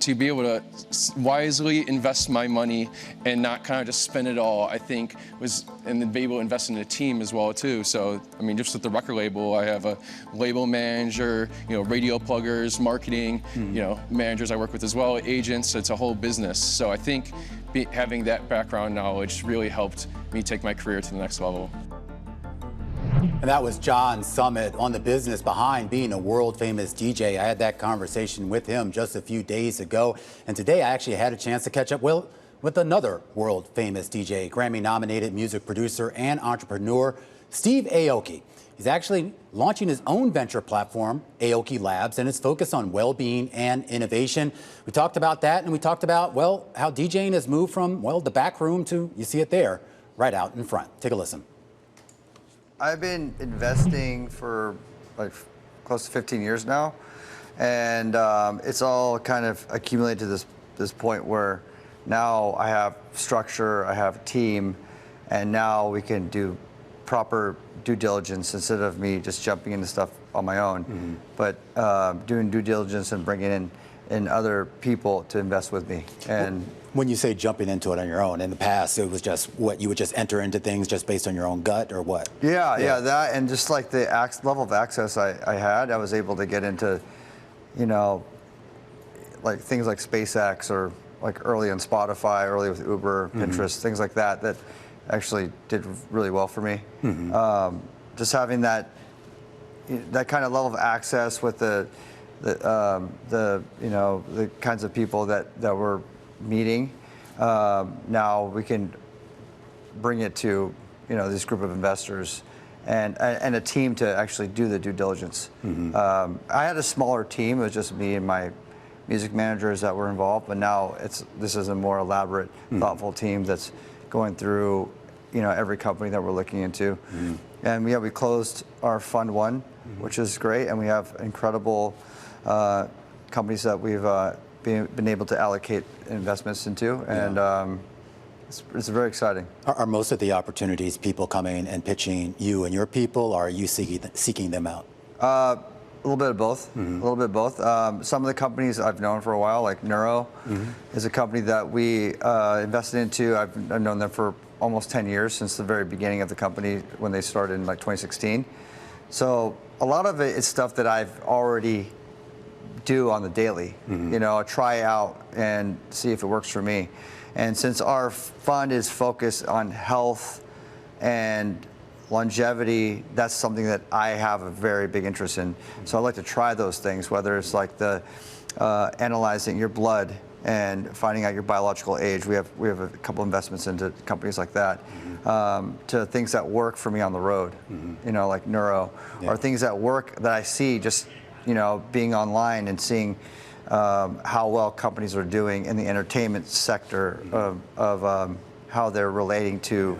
to be able to wisely invest my money and not kind of just spend it all, I think and then be able to invest in a team as well too. So, I mean, just with the record label, I have a label manager, radio pluggers, marketing, managers I work with as well, agents, it's a whole business. So I think having that background knowledge really helped me take my career to the next level. And that was John Summit on the business behind being a world-famous DJ. I had that conversation with him just a few days ago. And today I actually had a chance to catch up with another world-famous DJ, Grammy-nominated music producer and entrepreneur, Steve Aoki. He's actually launching his own venture platform, Aoki Labs, and it's focused on well-being and innovation. We talked about that, and we talked about, how DJing has moved from, the back room to, you see it there, right out in front. Take a listen. I've been investing for like close to 15 years now, and it's all kind of accumulated to this point where now I have structure, I have a team, and now we can do proper due diligence instead of me just jumping into stuff on my own, but doing due diligence and bringing in other people to invest with me. And when you say jumping into it on your own, in the past it was just what you would just enter into things just based on your own gut, or what? Yeah, that, and just like the level of access I had, I was able to get into, like things like SpaceX, or like early on Spotify, early with Uber, Pinterest, things like that actually did really well for me. Just having that kind of level of access with the kinds of people that we're meeting, now we can bring it to this group of investors and a team to actually do the due diligence. I had a smaller team; it was just me and my music managers that were involved. But now this is a more elaborate, thoughtful team that's going through every company that we're looking into. And we closed our Fund 1, which is great, and we have incredible companies that we've been able to allocate investments into, and it's very exciting. Are most of the opportunities people coming and pitching you and your people, or are you seeking them out? A little bit of both. A little bit of both. Some of the companies I've known for a while, like Neuro, is a company that we invested into. I've known them for almost 10 years, since the very beginning of the company when they started in like 2016. So a lot of it is stuff that I've already do on the daily, try out and see if it works for me. And since our fund is focused on health and longevity, that's something that I have a very big interest in. So I like to try those things, whether it's like the analyzing your blood and finding out your biological age. We have a couple investments into companies like that, to things that work for me on the road, like Neuro, or things that work that I see just being online and seeing how well companies are doing in the entertainment sector of how they're relating to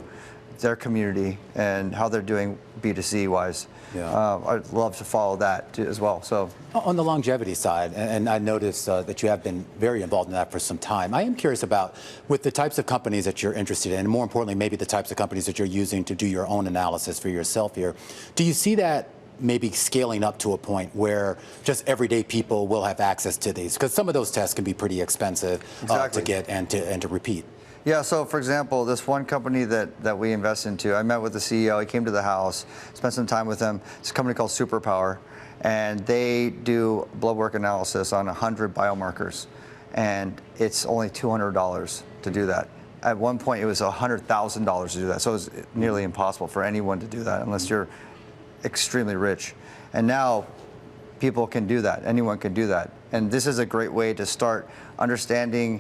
their community and how they're doing B2C wise. I'd love to follow that too, as well. So on the longevity side, and I noticed that you have been very involved in that for some time, I am curious about, with the types of companies that you're interested in, and more importantly, maybe the types of companies that you're using to do your own analysis for yourself here, do you see that maybe scaling up to a point where just everyday people will have access to these? Because some of those tests can be pretty expensive to get and to repeat. Yeah, so for example, this one company that we invest into, I met with the CEO, he came to the house, spent some time with him. It's a company called Superpower, and they do blood work analysis on 100 biomarkers, and it's only $200 to do that. At one point, it was $100,000 to do that, so it was nearly impossible for anyone to do that unless you're extremely rich. And now people can do that, anyone can do that. And this is a great way to start understanding,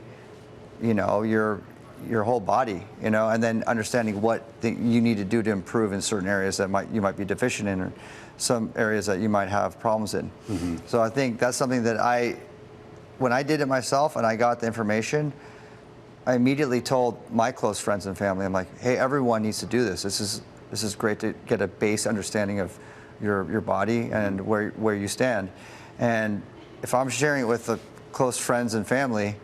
your whole body, and then understanding what you need to do to improve in certain areas that you might be deficient in, or some areas that you might have problems in. So I think that's something that when I did it myself and I got the information, I immediately told my close friends and family, I'm like, hey, everyone needs to do this. This is great to get a base understanding of your body and where you stand. And if I'm sharing it with the close friends and family,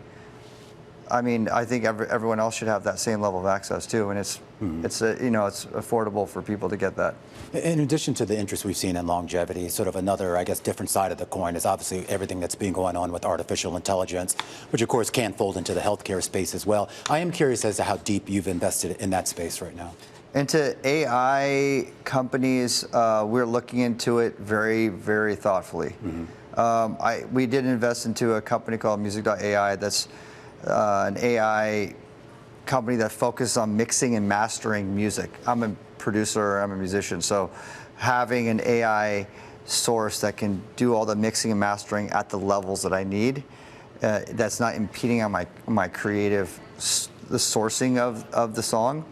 I mean, I think everyone else should have that same level of access too, and it's affordable for people to get that. In addition to the interest we've seen in longevity, sort of another, I guess, different side of the coin is obviously everything that's been going on with artificial intelligence, which of course can fold into the healthcare space as well. I am curious as to how deep you've invested in that space right now. Into AI companies, we're looking into it very, very thoughtfully. We did invest into a company called Music.ai that's an AI company that focuses on mixing and mastering music. I'm a producer, I'm a musician, so having an AI source that can do all the mixing and mastering at the levels that I need, that's not impeding on my creative, the sourcing of the song,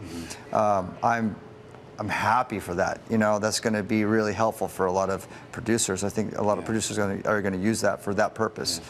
I'm happy for that. You know, that's going to be really helpful for a lot of producers. I think a lot of producers are going to use that for that purpose.